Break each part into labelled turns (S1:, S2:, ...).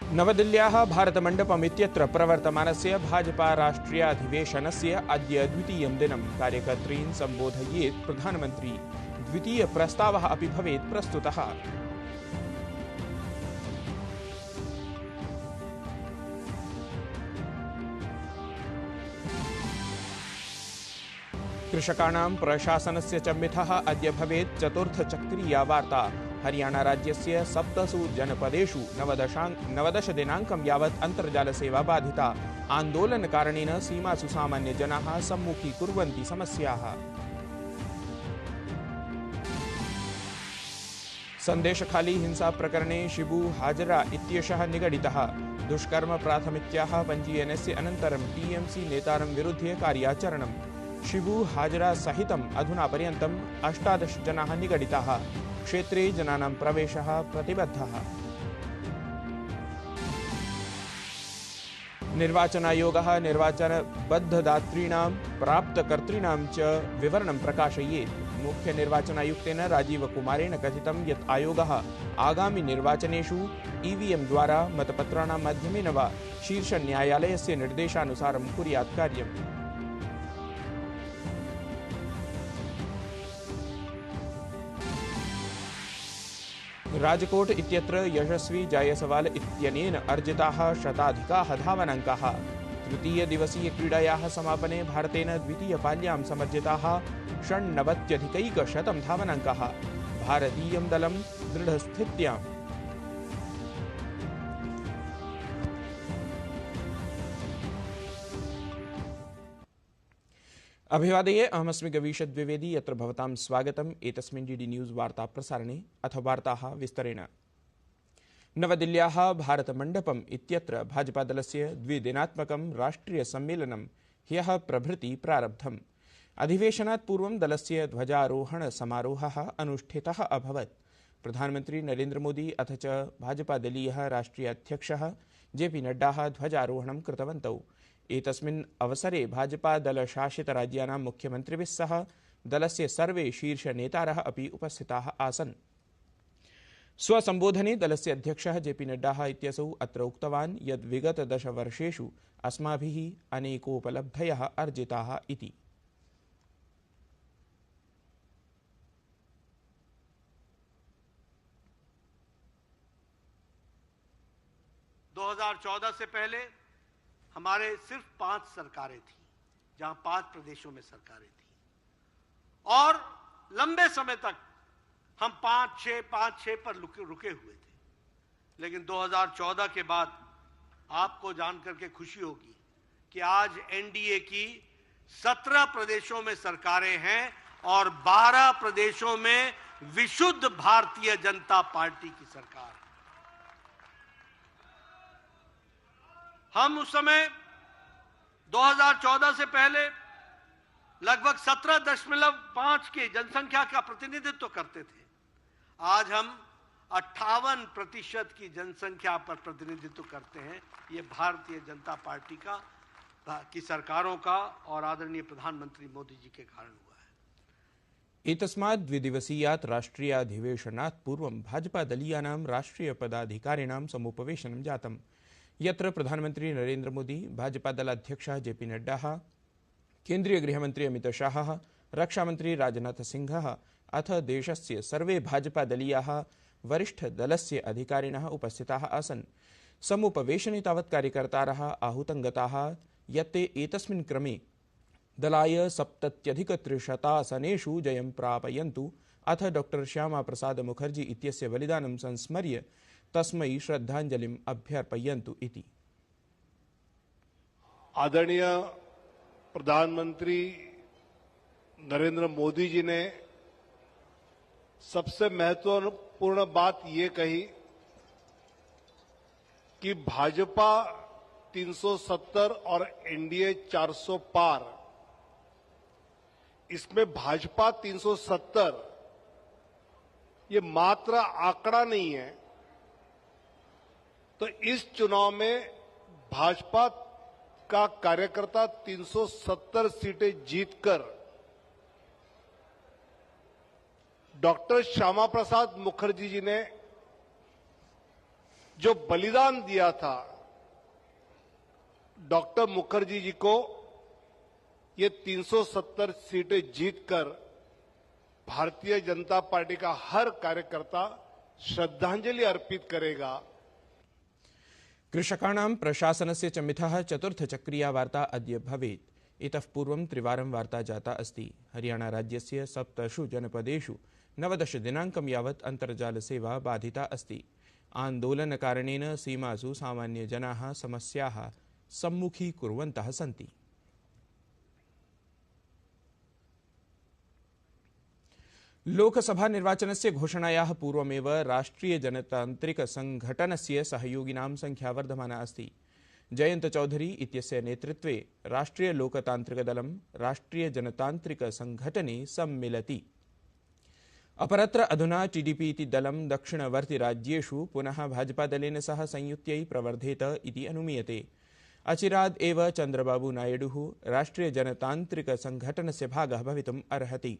S1: नवदिल्ल्याः भारतमण्डपम् इत्यत्र प्रवर्तमानस्य भाजपा राष्ट्रियाधिवेशनस्य अद्य द्वितीयं दिनं कार्यकर्तॄन् सम्बोधयेत् प्रधानमन्त्री। द्वितीयप्रस्तावः अपि भवेत् प्रस्तुतः। कृषकाणां प्रशासनस्य च मिथः अद्य भवेत् चतुर्थचक्रीया वार्ता। हरियाणा राज्यस्य 7 जनपदेषु 19 दिनाङ्कं यावत् अन्तर्जालसेवा बाधिता। आन्दोलनकारणेन सीमासु सामान्यजनाः सम्मुखीकुर्वन्ति समस्याः। सन्देशखाली हिंसा प्रकरणे शिबू हाजरा इत्येषः निगडितः। दुष्कर्म प्राथमिक्याः पञ्जीयनस्य अनन्तरं टीएमसी नेतारं विरुध्य कार्याचरणम्। शिबू हाजरा सहितम् अधुना पर्यन्तम् 18 जनाः निगडिताः। क्षेत्रे जनानां प्रवेशः प्रतिबद्धः। निर्वाचनायोगः निर्वाचनबद्धदातॄणां प्राप्तकर्तॄणां च विवरणं प्रकाशयेत्। मुख्यनिर्वाचनायुक्तेन राजीव कुमारेण कथितं यत् आयोगः आगामि निर्वाचनेषु ईवीएम द्वारा मतपत्राणां माध्यमेन वा शीर्षन्यायालयस्य निर्देशानुसारं कुर्यात् कार्यम्। राजकोट इत्यत्र यशस्वी जायसवाल इत्यनेन अर्जिताः शताधिकाः धावनाङ्काः। तृतीयदिवसीयक्रीडायाः समापने भारतेन द्वितीयपाल्यां समर्जिताः 96 धावनाङ्काः। भारतीयं दलं दृढस्थित्याम्। अभिवादये, अहमस्मि गवीश द्विवेदी। यत्र भवतां स्वागतम् एतस्मिन् डीडी न्यूज़ वार्ता प्रसारणे। अथ वार्ताः विस्तरेण। नवदिल्ल्याः भारतमण्डपम् इत्यत्र भाजपादलस्य द्विदिनात्मकं राष्ट्रियसम्मेलनं ह्यः प्रभृति प्रारब्धम्। अधिवेशनात् पूर्वं दलस्य ध्वजारोहणसमारोहः अनुष्ठितः अभवत्। प्रधानमन्त्री नरेन्द्र मोदी अथ च भाजपादलीयः राष्ट्रियाध्यक्षः जेपी नड्डा ध्वजारोहणं कृतवन्तौ। एतस्मिन् अवसरे भाजपादलशासितराज्यानां मुख्यमन्त्रिभिः सह दलस्य सर्वे शीर्षनेतारः अपि उपस्थिताः आसन्। स्वसम्बोधने दलस्य अध्यक्षः जेपी नड्डा इत्यसौ अत्र उक्तवान् यत् विगत 10 वर्षेषु अस्माभिः अनेकोपलब्धयः अर्जिताः इति।
S2: से पहले हमारे सिर्फ 5 सरकारें थी, जहां 5 प्रदेशों में सरकारें थी, और लंबे समय तक हम 5-6 पर रुके हुए थे। लेकिन 2014 के बाद आपको जानकर के खुशी होगी कि आज एनडीए की 17 प्रदेशों में सरकारें हैं और 12 प्रदेशों में विशुद्ध भारतीय जनता पार्टी की सरकार है। हम उस समय 2014 से पहले लगभग 17.5 की जनसंख्या का प्रतिनिधित्व करते थे। आज हम 58% की जनसंख्या पर प्रतिनिधित्व करते हैं। ये भारतीय जनता पार्टी की सरकारों का और आदरणीय प्रधानमंत्री मोदी जी के कारण हुआ है।
S1: एतस्मात् द्विदिवसीयात् राष्ट्रियाधिवेशनात् पूर्वं भाजपादलीयानां राष्ट्रियपदाधिकारिणां समुपवेशनं जातम्। यत्र प्रधानमंत्री नरेन्द्र मोदी, भाजपादलाध्यक्षः जेपी नड्डा, केन्द्रीय गृहमन्त्री अमित शाहः, रक्षामन्त्री राजनाथ सिंहः अथ देशस्य सर्वे भाजपादलीयाः वरिष्ठदलस्य अधिकारिणः उपस्थिताः आसन्। समुपवेशने तावत् कार्यकर्तारः आहूतं गताः यत् ते एतस्मिन् क्रमे दलाय 70+ आसनेषु जयं प्रापयन्तु अथ डॉ श्यामा प्रसाद मुखर्जी इत्यस्य बलिदानं संस्मर्य तस्मै श्रद्धांजलिम् अभ्यर्पयन्तु इति।
S3: आदरणीय प्रधानमंत्री नरेंद्र मोदी जी ने सबसे महत्वपूर्ण बात ये कही कि भाजपा 370 और एनडीए 400 पार। इसमें भाजपा 370 ये मात्र आंकड़ा नहीं है, तो इस चुनाव में भाजपा का कार्यकर्ता 370 सीटें जीतकर डॉक्टर श्यामा प्रसाद मुखर्जी जी ने जो बलिदान दिया था डॉक्टर मुखर्जी जी को ये 370 सीटें जीतकर भारतीय जनता पार्टी का हर कार्यकर्ता श्रद्धांजलि अर्पित करेगा।
S1: कृषकाणां प्रशासनस्य च मिथः चतुर्थचक्रीया वार्ता अद्य भवेत्। इतः पूर्वं त्रिवारं वार्ता जाता अस्ति। हरियाणा राज्यस्य 7 जनपदेषु 19 दिनाङ्कं यावत् अन्तर्जालसेवा बाधिता अस्ति। आन्दोलनकारणेन सीमासु सामान्यजनाः समस्याः सम्मुखीकुर्वन्तः सन्ति। लोकसभा निर्वाचनस्य घोषणायाः पूर्वमेव राष्ट्रिय जनतान्त्रिक संघटनस्य सहयोगिनां संख्या वर्धमाना अस्ति। जयंत चौधरी इत्यस्य नेतृत्वे राष्ट्रिय लोकतान्त्रिकदलं राष्ट्रिय जनतान्त्रिक संघटने सम्मिलति। अपरत्र अधुना टीडीपी इति दलं दक्षिणवर्ति राज्येषु पुनः भाजपादलेन सह संयुत्यै प्रवर्धेत इति अनुमीयते। अचिराद् एव चन्द्रबाबू नायडुः राष्ट्रिय जनतान्त्रिक संघटनस्य भागः भवितुम् अर्हति।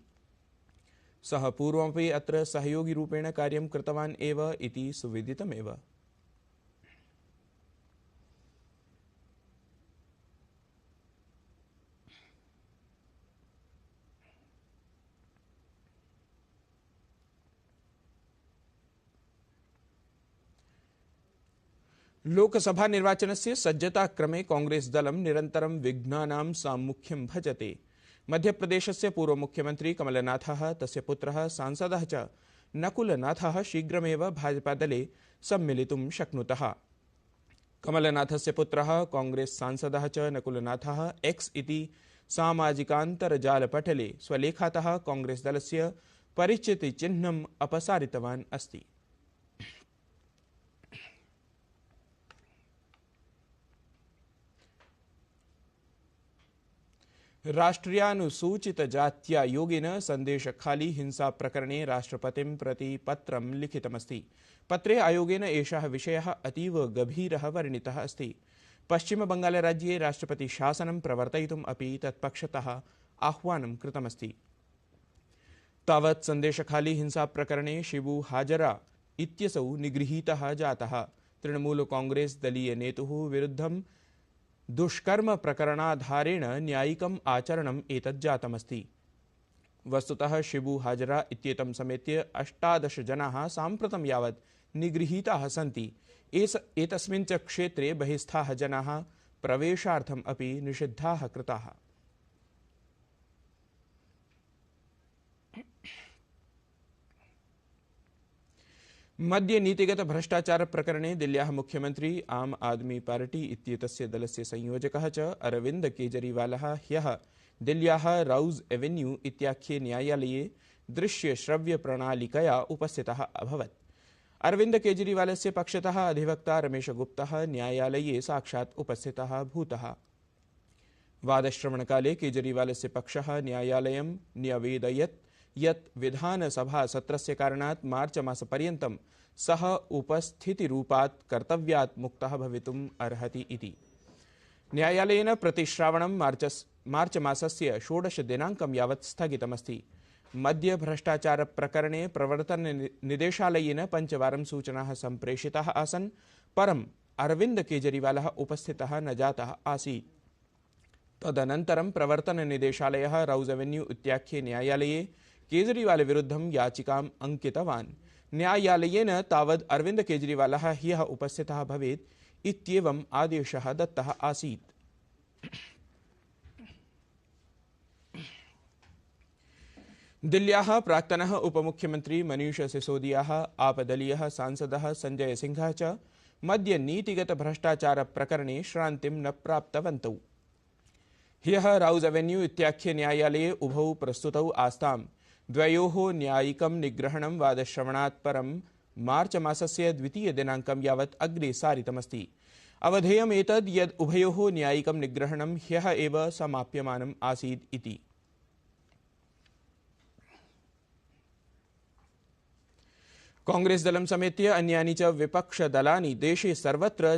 S1: सः पूर्वमपि अत्र सहयोगिरूपेण कार्यं कृतवान् एव इति सुविदितमेव। लोकसभा निर्वाचनस्य सज्जताक्रमे कांग्रेस दलं निरन्तरं विघ्नानां साम्मुख्यं भजते। मध्यप्रदेशस्य पूर्व मुख्यमंत्री कमलनाथः तस्य पुत्रः सांसदः च नकुलनाथः शीघ्रमेव भाजपादले सम्मिलितुं शक्नुतः। कमलनाथस्य पुत्रः कांग्रेस सांसदः च नकुलनाथः एक्स इति सामाजिकान्तर्जालपटले स्वलेखातः कांग्रेस दलस्य परिचितिचिह्नम् अपसारितवान् अस्ति। राष्ट्रियानुसूचित जात्यायोगेन संदेशखाली हिंसा प्रकरणे राष्ट्रपतिं प्रति पत्रं लिखितमस्ति। पत्रे आयोगेन एषः विषयः अतीव गभीरः वर्णितः अस्ति। पश्चिमबंगालराज्ये राष्ट्रपति शासनं प्रवर्तयितुम् अपि तत्पक्षतः आह्वानं कृतमस्ति। तावत् संदेशखाली हिंसा प्रकरणे शिबू हाजरा इत्यसौ निगृहीतः जातः। तृणमूल कांग्रेस दलीय नेतुः विरुद्धं दुष्कर्म प्रकरणाधारेण न्यायिकम् आचरणम् एतत् जातमस्ति। वस्तुतः शिबू हाजरा इत्येतं समेत्य 18 जनाः साम्प्रतं यावत् निगृहीताः सन्ति। एतस्मिन् च क्षेत्रे बहिस्थाः जनाः प्रवेशार्थम् अपि निषिद्धाः कृताः। मद्य नीतिगत भ्रष्टाचार प्रकरणे दिल्ल्याः मुख्यमंत्री आम आदमी पार्टी इत्येतस्य दलस्य संयोजकः च अरविंद केजरीवालः ह्यः दिल्ल्याः राउज एवेन्यू इत्याख्ये न्यायालये दृश्यश्रव्यप्रणालिकया उपस्थितः अभवत्। अरविंद केजरीवालस्य पक्षतः अधिवक्ता रमेश गुप्तः न्यायालये साक्षात् उपस्थितः भूतः। वादश्रवणकाले केजरीवालस्य पक्षः न्यायालयं न्यवेदयत् यत् विधानसभा सत्रस्य कारणात् मार्च मासपर्यन्तं सः उपस्थितिरूपात् कर्तव्यात् मुक्तः भवितुम् अर्हति इति। न्यायालयेन प्रतिश्रावणं मार्च मासस्य 16 दिनाङ्कं यावत् स्थगितमस्ति। मद्य भ्रष्टाचार प्रकरणे प्रवर्तन निदेशालयेन 5 वारं सूचनाः सम्प्रेषिताः आसन्, परम् अरविंद केजरीवालः उपस्थितः न जातः आसीत्। तदनन्तरं प्रवर्तन निदेशालयः राउज एवेन्यू इत्याख्ये न्यायालये केजरीवाल विरुद्धं याचिकाम् अंकितवान्। न्यायालयेन तावद् अरविंद केजरीवालः ह्यः उपस्थितः भवेत् इत्येवम् आदेशः दत्तः आसीत्। दिल्ल्याः प्राक्तनः उपमुख्यमंत्री मनीष सिसोदियाः आपदलीयः सांसदः संजय सिंहः च मद्य नीतिगत भ्रष्टाचार प्रकरणे श्रान्तिं न प्राप्तवन्तौ। ह्यः राउज एवेन्यू इत्याख्ये न्यायालये उभौ प्रस्तुतौ आस्ताम्। द्वयोः न्यायिकं निग्रहणं वादश्रवणात् परं मार्च मासस्य 2 दिनाङ्कं यावत् अग्रे सारितमस्ति। अवधेयम् एतद् यद् उभयोः न्यायिकं निग्रहणं ह्यः एव समाप्यमानम् आसीत् इति। कांग्रेस दलं समेत्य अन्यानि च विपक्षदलानि देशे सर्वत्र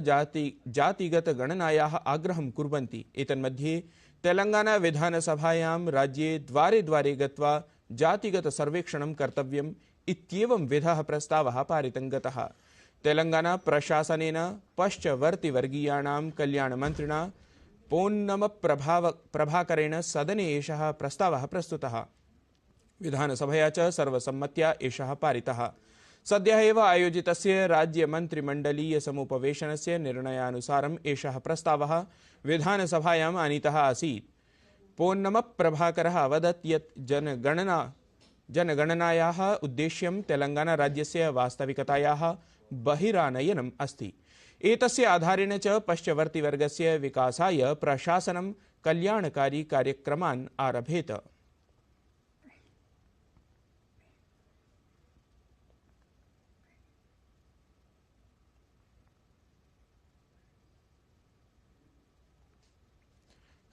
S1: जातिगत गणनायाः आग्रहं कुर्वन्ति। एतन्मध्ये तेलंगाना विधानसभायां राज्ये द्वारे द्वारे गत्वा जातिगत सर्वेक्षणं कर्तव्यम् इत्येवं विधः प्रस्तावः पारितं गतः। तेलंगाना प्रशासनेन पश्चवर्तिवर्गीयाणां कल्याणमन्त्रिणा पोन्नम प्रभाकरेण सदने एषः प्रस्तावः प्रस्तुतः। विधानसभया च सर्वसम्मत्या एषः पारितः। सद्यः एव आयोजितस्य राज्यमन्त्रिमण्डलीयसमुपवेशनस्य निर्णयानुसारम् एषः प्रस्तावः विधानसभायाम् आनीतः आसीत्। पोन्नम प्रभाकरः अवदत् यत् जनगणनायाः उद्देश्यं तेलंगाना राज्यस्य वास्तविकतायाः बहिरानयनम् अस्ति। एतस्य आधारेण च पश्चवर्तिवर्गस्य विकासाय प्रशासनं कल्याणकारी कार्यक्रमान् आरभेत।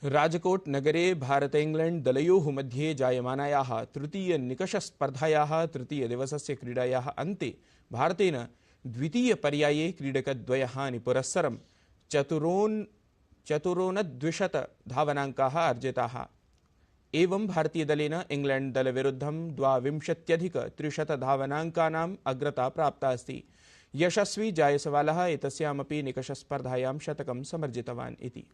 S1: राजकोट नगरे भारत इंग्लैंड दलयोः मध्ये जायमानायाः तृतीयनिकषस्पर्धायाः तृतीयदिवसस्य क्रीडायाः अन्ते भारतेन द्वितीयपर्याये क्रीडकद्वयहानि पुरस्सरं चतुरोनद्विशत धावनाङ्काः अर्जिताः। एवं भारतीयदलेन इंग्लैंड दलविरुद्धं 22+ धावनाङ्कानाम् अग्रता प्राप्ता अस्ति। यशस्वी जायसवालः एतस्यामपि निकषस्पर्धायां शतकं समर्जितवान् इति।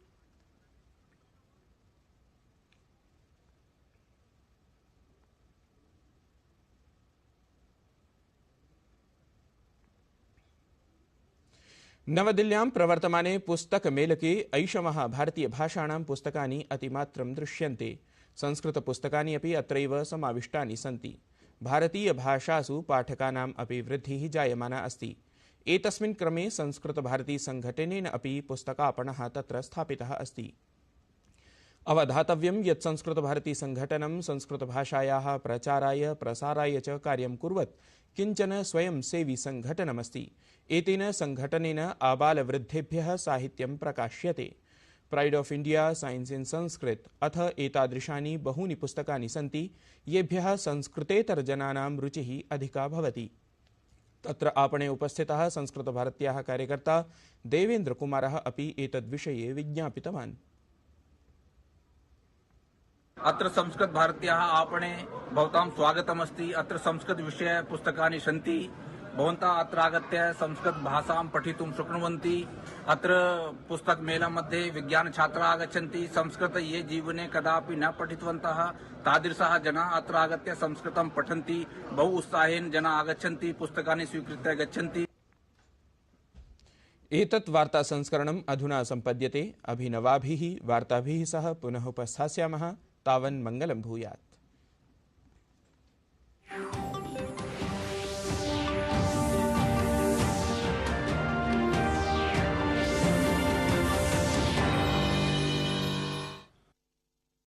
S1: नवदिल्ल्यां प्रवर्तमाने पुस्तकमेलके ऐषमः भारतीयभाषाणां पुस्तकानि अतिमात्रं दृश्यन्ते। संस्कृतपुस्तकानि अपि अत्रैव समाविष्टानि सन्ति। भारतीयभाषासु पाठकानाम् अपि वृद्धिः जायमाना अस्ति। एतस्मिन् क्रमे संस्कृतभारतीसङ्घटनेन अपि पुस्तकापणः तत्र स्थापितः अस्ति। अवधातव्यं यत् संस्कृतभारतीसङ्घटनं संस्कृतभाषायाः प्रचाराय प्रसाराय च कार्यं कुर्वत् किञ्चन स्वयंसेवी सङ्घटनमस्ति। एतेन सङ्घटनेन आबालवृद्धेभ्यः साहित्यं प्रकाश्यते। प्राइड ऑफ इंडिया, साइंस इन संस्कृत अथ एतादृशानि बहूनि पुस्तकानि सन्ति येभ्यः संस्कृतेतरजनानां रुचिः अधिका भवति। तत्र आपणे उपस्थितः संस्कृतभारत्याः कार्यकर्ता देवेन्द्रकुमारः अपि एतद्विषये विज्ञापितवान्।
S4: अत्र संस्कृत भारत्याः आपणे भवतां स्वागतमस्ति। अत्र संस्कृत विषय पुस्तकानि सन्ति। भवन्तः अत्र आगत्य संस्कृत भाषां पठितुं शक्नुवन्ति। अत्र पुस्तक मेला मध्ये विज्ञान छात्राः आगच्छन्ति। संस्कृत ये जीवने कदापि न पठितवन्तः तादृशाः जनाः अत्र आगत्य संस्कृतं पठन्ति। बहु उत्साहेन जनाः आगच्छन्ति, पुस्तकानि स्वीकृत्य गच्छन्ति।
S1: एतत् वार्ता संस्करणम् अधुना सम्पद्यते। अभिनवाभिः वार्ताभिः सह पुनः उपस्थास्यामः। तावन् मङ्गलं भूयात्।